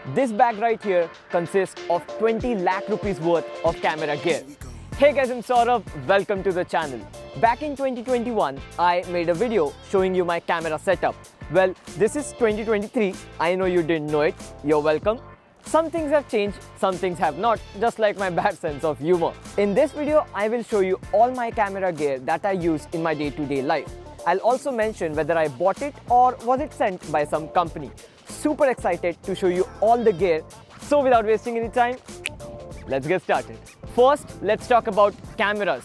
This bag right here consists of 20 lakh rupees worth of camera gear. Hey guys, I'm Saurav. Welcome to the channel. Back in 2021, I made a video showing you my camera setup. Well, this is 2023. I know you didn't know it. You're welcome. Some things have changed, some things have not, just like my bad sense of humor. In this video, I will show you all my camera gear that I use in my day-to-day life. I'll also mention whether I bought it or was it sent by some company. Super excited to show you all the gear. So without wasting any time, let's get started. First, let's talk about cameras.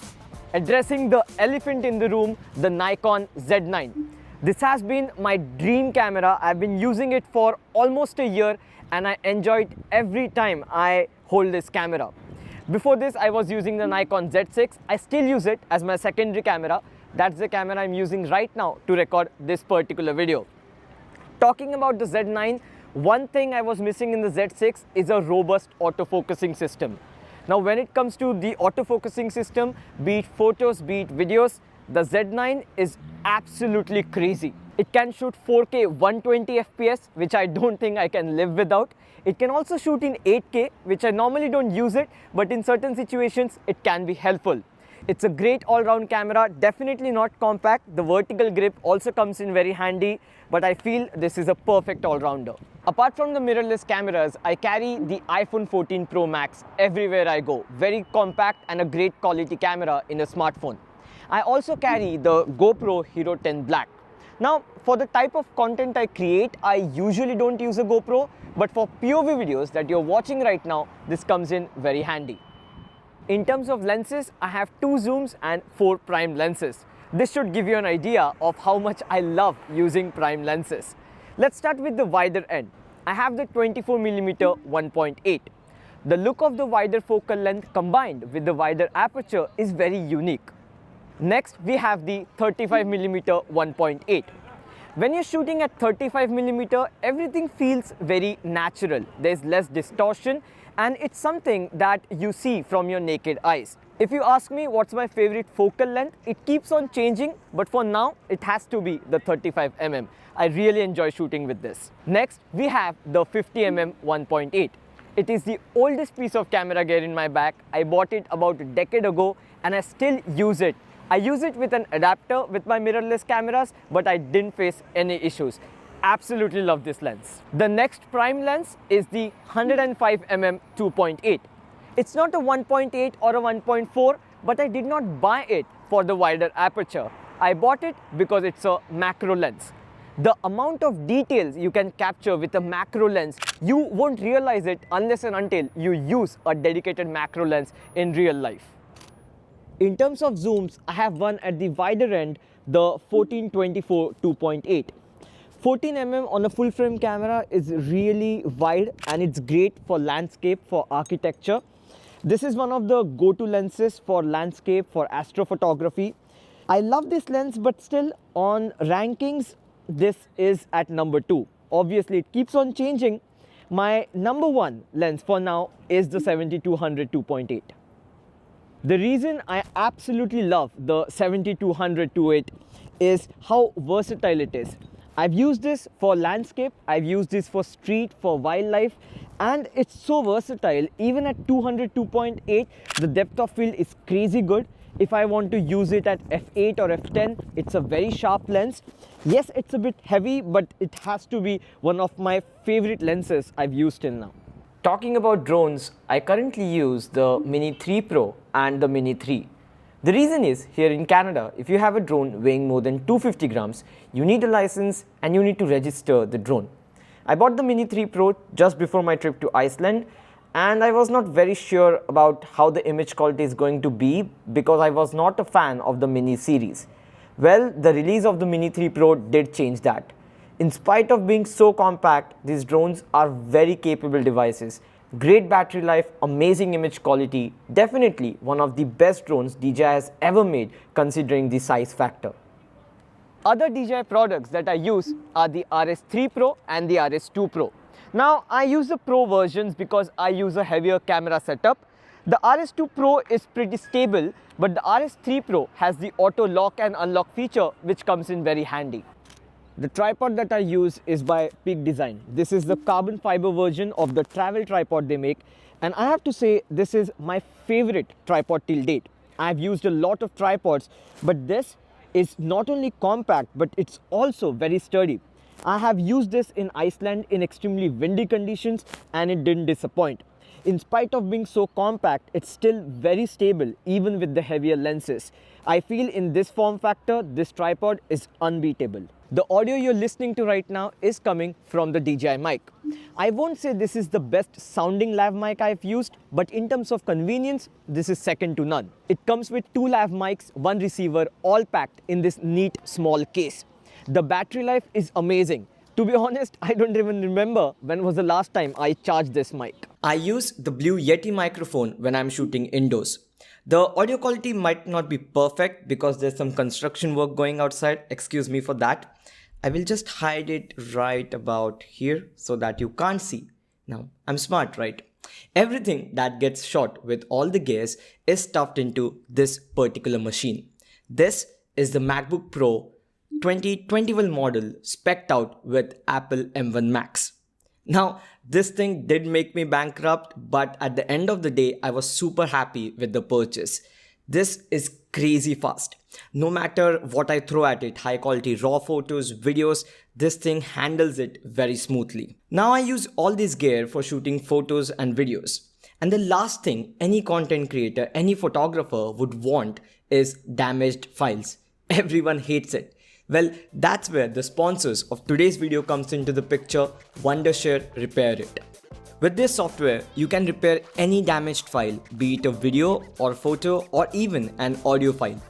Addressing the elephant in the room, the Nikon Z9. This has been my dream camera. I've been using it for almost a year and I enjoy it every time I hold this camera. Before this, I was using the Nikon Z6. I still use it as my secondary camera. That's the camera I'm using right now to record this particular video. Talking about the Z9, one thing I was missing in the Z6 is a robust autofocusing system. Now when it comes to the autofocusing system, be it photos, be it videos, the Z9 is absolutely crazy. It can shoot 4K 120 FPS, which I don't think I can live without. It can also shoot in 8K, which I normally don't use it, but in certain situations it can be helpful. It's a great all-round camera, definitely not compact. The vertical grip also comes in very handy, but I feel this is a perfect all-rounder. Apart from the mirrorless cameras, I carry the iPhone 14 Pro Max everywhere I go. Very compact and a great quality camera in a smartphone. I also carry the GoPro Hero 10 Black. Now, for the type of content I create, I usually don't use a GoPro, but for POV videos that you're watching right now, this comes in very handy. In terms of lenses, I have 2 zooms and 4 prime lenses. This should give you an idea of how much I love using prime lenses. Let's start with the wider end. I have the 24mm 1.8. The look of the wider focal length combined with the wider aperture is very unique. Next, we have the 35mm 1.8. When you're shooting at 35mm, everything feels very natural. There's less distortion and it's something that you see from your naked eyes. If you ask me what's my favorite focal length, it keeps on changing, but for now, it has to be the 35mm. I really enjoy shooting with this. Next, we have the 50mm 1.8. It is the oldest piece of camera gear in my bag. I bought it about a decade ago and I still use it. I use it with an adapter with my mirrorless cameras, but I didn't face any issues. Absolutely love this lens. The next prime lens is the 105mm 2.8. It's not a 1.8 or a 1.4, but I did not buy it for the wider aperture. I bought it because it's a macro lens. The amount of details you can capture with a macro lens, you won't realize it unless and until you use a dedicated macro lens in real life. In terms of zooms, I have one at the wider end, the 14-24 2.8. 14mm on a full frame camera is really wide and it's great for landscape, for architecture. This is one of the go-to lenses for landscape, for astrophotography. I love this lens, but still on rankings, this is at number 2. Obviously, it keeps on changing. My number 1 lens for now is the 70-200 2.8. The reason I absolutely love the 70-200 2.8 is how versatile it is. I've used this for landscape, I've used this for street, for wildlife, and it's so versatile. Even at 200 2.8, the depth of field is crazy good. If I want to use it at f8 or f10, it's a very sharp lens. Yes, it's a bit heavy, but it has to be one of my favorite lenses I've used till now. Talking about drones, I currently use the Mini 3 Pro and the Mini 3. The reason is, here in Canada, if you have a drone weighing more than 250 grams, you need a license and you need to register the drone. I bought the Mini 3 Pro just before my trip to Iceland and I was not very sure about how the image quality is going to be because I was not a fan of the Mini series. Well, the release of the Mini 3 Pro did change that. In spite of being so compact, these drones are very capable devices. Great battery life, amazing image quality, definitely one of the best drones DJI has ever made considering the size factor. Other DJI products that I use are the RS3 Pro and the RS2 Pro. Now I use the Pro versions because I use a heavier camera setup. The RS2 Pro is pretty stable, but the RS3 Pro has the auto lock and unlock feature which comes in very handy. The tripod that I use is by Peak Design. This is the carbon fiber version of the travel tripod they make, and I have to say this is my favorite tripod till date. I've used a lot of tripods, but this is not only compact but it's also very sturdy. I have used this in Iceland in extremely windy conditions and it didn't disappoint. In spite of being so compact, it's still very stable even with the heavier lenses. I feel in this form factor, this tripod is unbeatable. The audio you're listening to right now is coming from the DJI Mic. I won't say this is the best sounding lav mic I've used, but in terms of convenience, this is second to none. It comes with 2 lav mics, 1 receiver, all packed in this neat small case. The battery life is amazing. To be honest, I don't even remember when was the last time I charged this mic. I use the blue Yeti microphone when I'm shooting indoors. The audio quality might not be perfect because there's some construction work going outside. Excuse me for that. I will just hide it right about here so that you can't see. Now, I'm smart, right? Everything that gets shot with all the gears is stuffed into this particular machine. This is the MacBook Pro 2021 model spec'd out with Apple M1 Max. Now, this thing did make me bankrupt, but at the end of the day, I was super happy with the purchase. This is crazy fast. No matter what I throw at it, high quality raw photos, videos, this thing handles it very smoothly. Now I use all this gear for shooting photos and videos. And the last thing any content creator, any photographer would want is damaged files. Everyone hates it. Well, that's where the sponsors of today's video comes into the picture, Wondershare Repair It. With this software, you can repair any damaged file, be it a video or photo or even an audio file.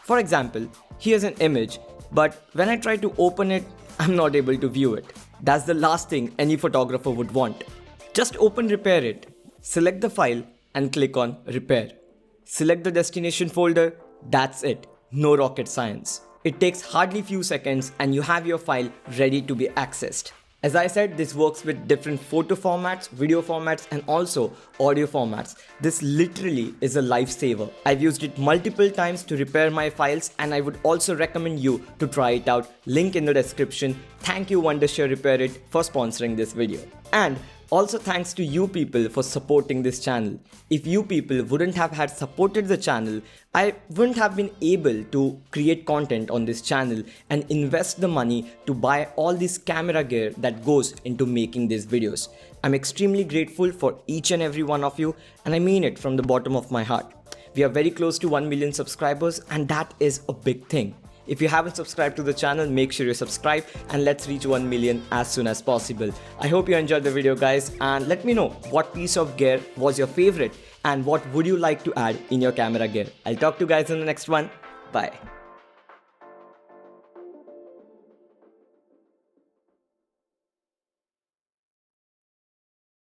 For example, here's an image, but when I try to open it, I'm not able to view it. That's the last thing any photographer would want. Just open Repair It, select the file and click on Repair. Select the destination folder, that's it. No rocket science. It takes hardly few seconds and you have your file ready to be accessed. As I said, this works with different photo formats, video formats and also audio formats. This literally is a lifesaver. I've used it multiple times to repair my files and I would also recommend you to try it out. Link in the description. Thank you Wondershare Repair It for sponsoring this video. And also thanks to you people for supporting this channel. If you people wouldn't have had supported the channel, I wouldn't have been able to create content on this channel and invest the money to buy all this camera gear that goes into making these videos. I'm extremely grateful for each and every one of you and I mean it from the bottom of my heart. We are very close to 1 million subscribers and that is a big thing. If you haven't subscribed to the channel, make sure you subscribe and let's reach 1 million as soon as possible. I hope you enjoyed the video guys and let me know what piece of gear was your favorite and what would you like to add in your camera gear. I'll talk to you guys in the next one. Bye.